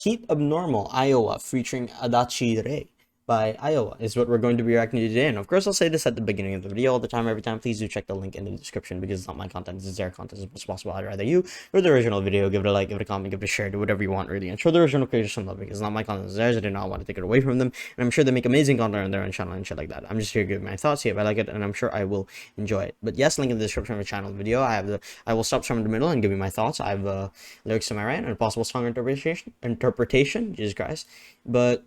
Heat Abnormal, Iowa, featuring Adachi Rei by Iowa is what we're going to be reacting to today. And of course, I'll say this at the beginning of the video all the time, every time. Please do check the link in the description because it's not my content, it's their content as much as possible. I'd rather you or the original video. Give it a like, give it a comment, give it a share, do whatever you want, really. And show the original creators some love because it's not my content, it's theirs. I do not want to take it away from them. And I'm sure they make amazing content on their own channel and shit like that. I'm just here to give my thoughts, see if I like it, and I'm sure I will enjoy it. But yes, link in the description of the channel video. I will stop somewhere in the middle and give you my thoughts. I have lyrics to my right and a possible song interpretation. Jesus Christ. But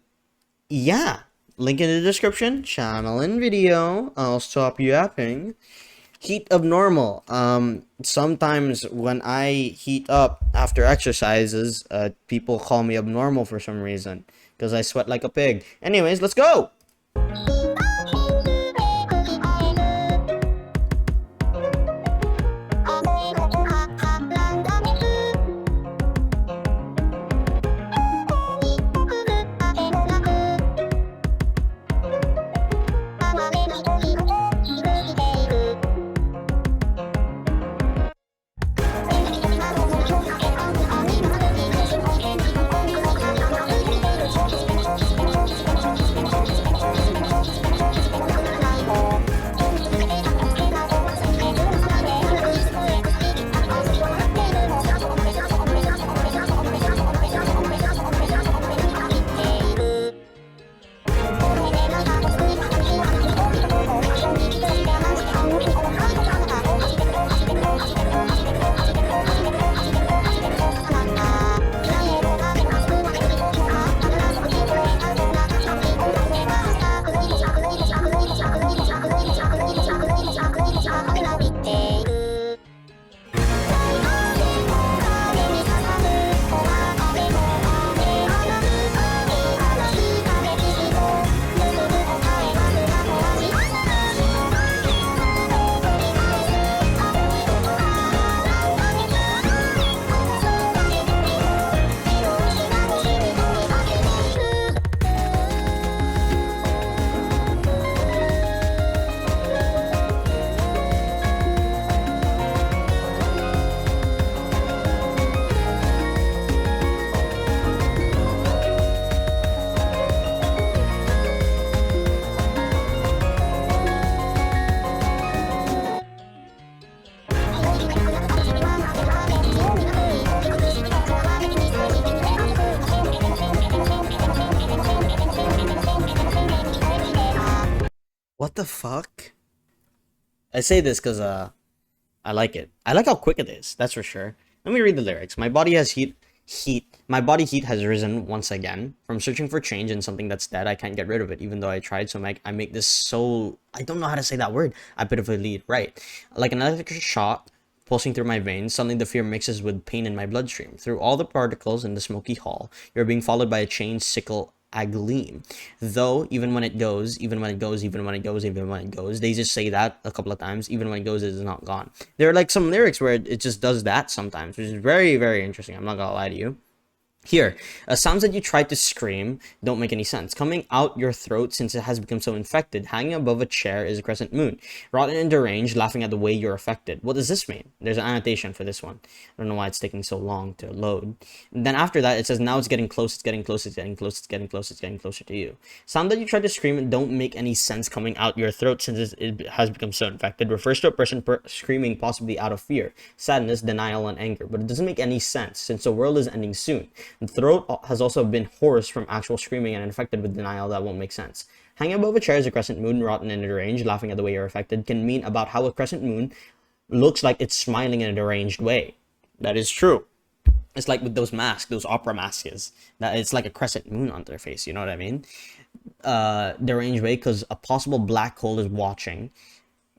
yeah, link in the description, channel and video. I'll stop yapping. Heat Abnormal. Sometimes when I heat up after exercises, people call me abnormal for some reason because I sweat like a pig. Anyways, let's go. What the fuck? I say this because I like it. I like how quick it is, that's for sure. Let me read the lyrics. My body has my body heat has risen once again. From searching for change in something that's dead, I can't get rid of it, even though I tried. So I make this so, I don't know how to say that word. I pitifully lead, right? Like an electric shock pulsing through my veins, suddenly the fear mixes with pain in my bloodstream. Through all the particles in the smoky hall, you're being followed by a chained sickle a gleam. Though, even when it goes, even when it goes, even when it goes, even when it goes, they just say that a couple of times. Even when it goes, it is not gone. There are like some lyrics where it just does that sometimes, which is very, very interesting. I'm not gonna lie to you. Here, sounds that you tried to scream don't make any sense. Coming out your throat since it has become so infected. Hanging above a chair is a crescent moon. Rotten and deranged, laughing at the way you're affected. What does this mean? There's an annotation for this one. I don't know why it's taking so long to load. And then after that, it says, now it's getting close, it's getting close, it's getting close, it's getting close, it's getting closer to you. Sound that you tried to scream don't make any sense. Coming out your throat since it has become so infected refers to a person screaming possibly out of fear, sadness, denial, and anger. But it doesn't make any sense since the world is ending soon. The throat has also been hoarse from actual screaming and infected with denial that won't make sense. Hanging above a chair is a crescent moon, rotten and deranged, laughing at the way you're affected, can mean about how a crescent moon looks like it's smiling in a deranged way. That is true. It's like with those masks, those opera masks, that it's like a crescent moon on their face, you know what I mean? Deranged way because a possible black hole is watching.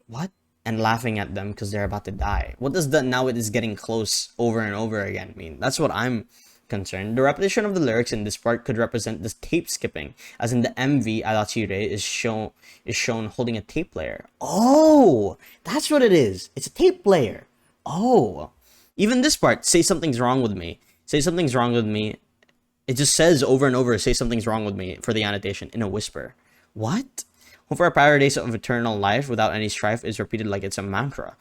What? And laughing at them because they're about to die. What does the now it is getting close over and over again mean? That's what I'm concerned. The repetition of the lyrics in this part could represent this tape skipping, as in the MV Adachi Rei is shown holding a tape player. Oh, that's what it is. It's a tape player. Oh, even this part, say something's wrong with me. Say something's wrong with me. It just says over and over, say something's wrong with me for the annotation in a whisper. What? Hope for a paradise of eternal life without any strife is repeated like it's a mantra.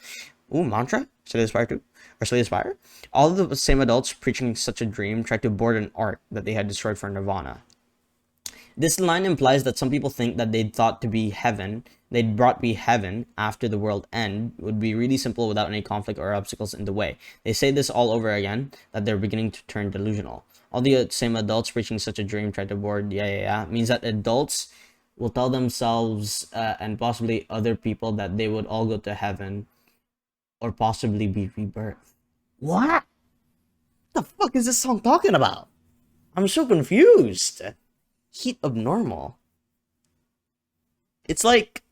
Ooh, mantra? Say this part too. freshly aspire. All of the same adults preaching such a dream tried to board an ark that they had destroyed for nirvana. This line implies that some people think that they'd brought be heaven after the world end would be really simple without any conflict or obstacles in the way. They say this all over again, that they're beginning to turn delusional. All the same adults preaching such a dream tried to board, means that adults will tell themselves and possibly other people that they would all go to heaven or possibly be rebirthed. What the fuck is this song talking about? I'm so confused. Heat abnormal. It's like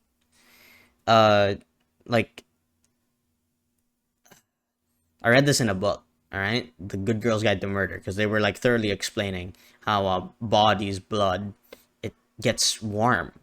I read this in a book, all right? The Good Girl's Guide to Murder, because they were like thoroughly explaining how a body's blood, it gets warm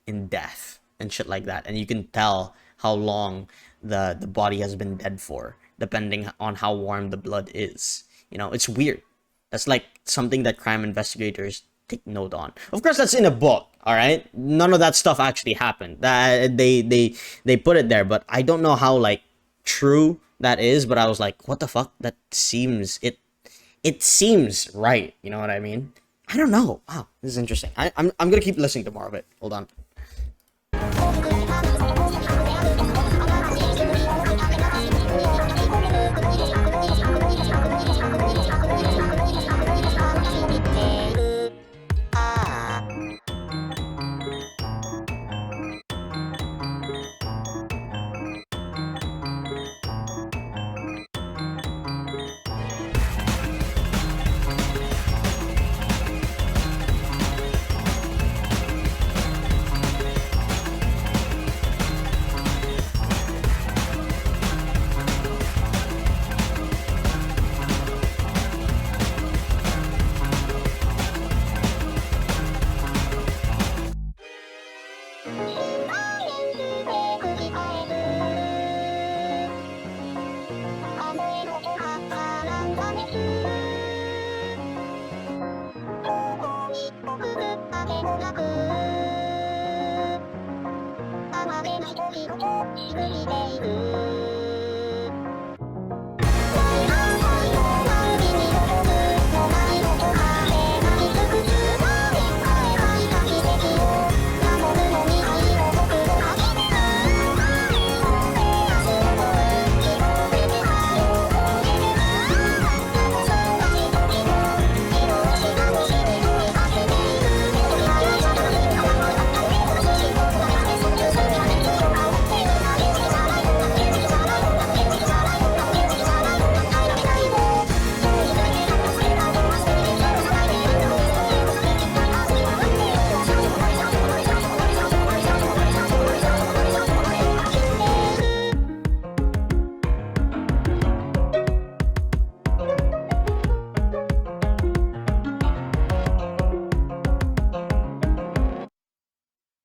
in death and shit like that, and you can tell how long the body has been dead for, depending on how warm the blood is. You know, it's weird. That's like something that crime investigators take note on. Of course, that's in a book. All right, none of that stuff actually happened. That they put it there, but I don't know how like true that is. But I was like, what the fuck? That seems it seems right. You know what I mean? I don't know. Wow, this is interesting. I'm gonna keep listening to more of it. Hold on.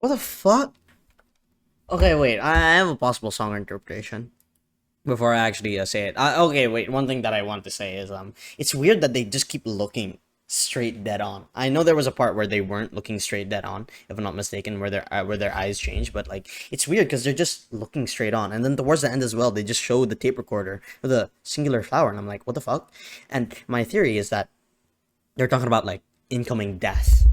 What the fuck? Okay, wait. I have a possible song interpretation before I actually say it. Okay, wait. One thing that I want to say is it's weird that they just keep looking straight dead on. I know there was a part where they weren't looking straight dead on, if I'm not mistaken, where their eyes changed. But like, it's weird because they're just looking straight on, and then towards the end as well, they just show the tape recorder with a singular flower, and I'm like, what the fuck? And my theory is that they're talking about like incoming death.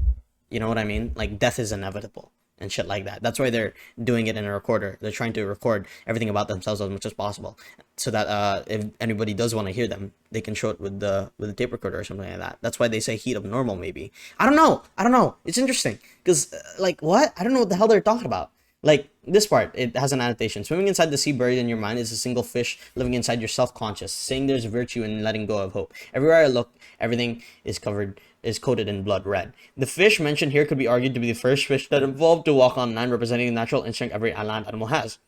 You know what I mean? Like death is inevitable and shit like that. That's why they're doing it in a recorder. They're trying to record everything about themselves as much as possible, so that if anybody does want to hear them, they can show it with the tape recorder or something like that. That's why they say heat of normal. Maybe I don't know. I don't know. It's interesting because like what? I don't know what the hell they're talking about. Like this part, it has an annotation. Swimming inside the sea buried in your mind is a single fish living inside your self-conscious, saying there's virtue in letting go of hope. Everywhere I look, everything is coated in blood red. The fish mentioned here could be argued to be the first fish that evolved to walk on land, representing the natural instinct every land animal has.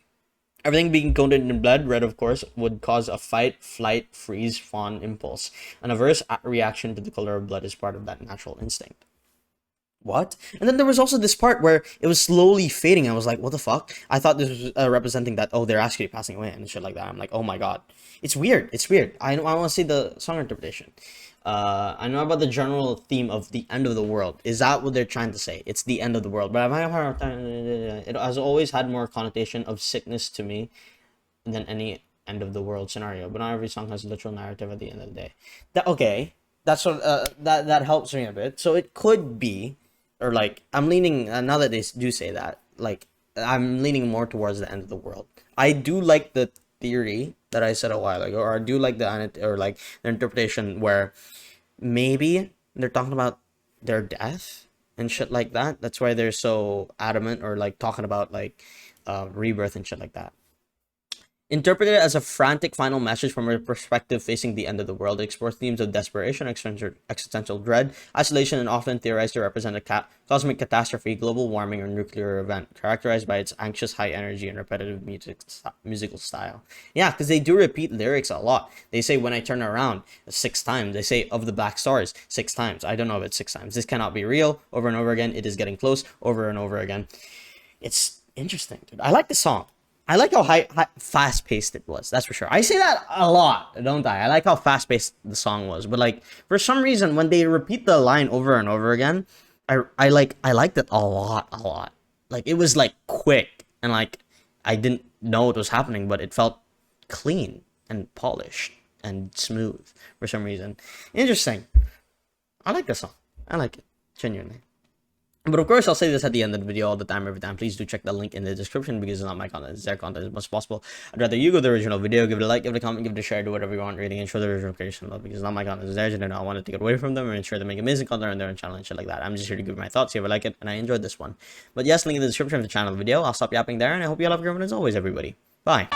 Everything being coated in blood red, of course, would cause a fight, flight, freeze, fawn impulse. An adverse reaction to the color of blood is part of that natural instinct. What? And then there was also this part where it was slowly fading. I was like, what the fuck? I thought this was representing that, oh, they're actually passing away and shit like that. I'm like, oh my god. It's weird. It's weird. I want to see the song interpretation. I know about the general theme of the end of the world. Is that what they're trying to say? It's the end of the world. But it has always had more connotation of sickness to me than end of the world scenario, but not every song has a literal narrative at the end of the day. Okay, that's what that helps me a bit. So it could be, or like I'm leaning now that they do say that, like I'm leaning more towards the end of the world. I do like the theory that I said a while ago, or I do like or like the interpretation where maybe they're talking about their death and shit like that. That's why they're so adamant or like talking about like rebirth and shit like that. Interpreted as a frantic final message from a perspective facing the end of the world, it explores themes of desperation, existential dread, isolation, and often theorized to represent a cosmic catastrophe, global warming, or nuclear event, characterized by its anxious, high energy, and repetitive musical style. Yeah, because they do repeat lyrics a lot. They say, "When I turn around," 6 times. They say, "Of the black stars," 6 times. I don't know if it's 6 times. "This cannot be real," over and over again. "It is getting close," over and over again. It's interesting, dude. I like the song. I like how fast paced it was. That's for sure. I say that a lot, don't I? I like how fast paced the song was. But like for some reason, when they repeat the line over and over again, I liked it a lot. Like it was like quick and like I didn't know what was happening, but it felt clean and polished and smooth for some reason. Interesting. I like the song. I like it genuinely. But of course, I'll say this at the end of the video all the time, every time. Please do check the link in the description because it's not my content, it's their content as much as possible. I'd rather you go to the original video, give it a like, give it a comment, give it a share, do whatever you want, rating, and show the original creation love because it's not my content, it's theirs, and I don't want to take it away from them or ensure they make amazing content on their own channel and shit like that. I'm just here to give my thoughts, see if I like it, and I enjoyed this one. But yes, link in the description of the channel video. I'll stop yapping there, and I hope you all have a great one as always, everybody. Bye.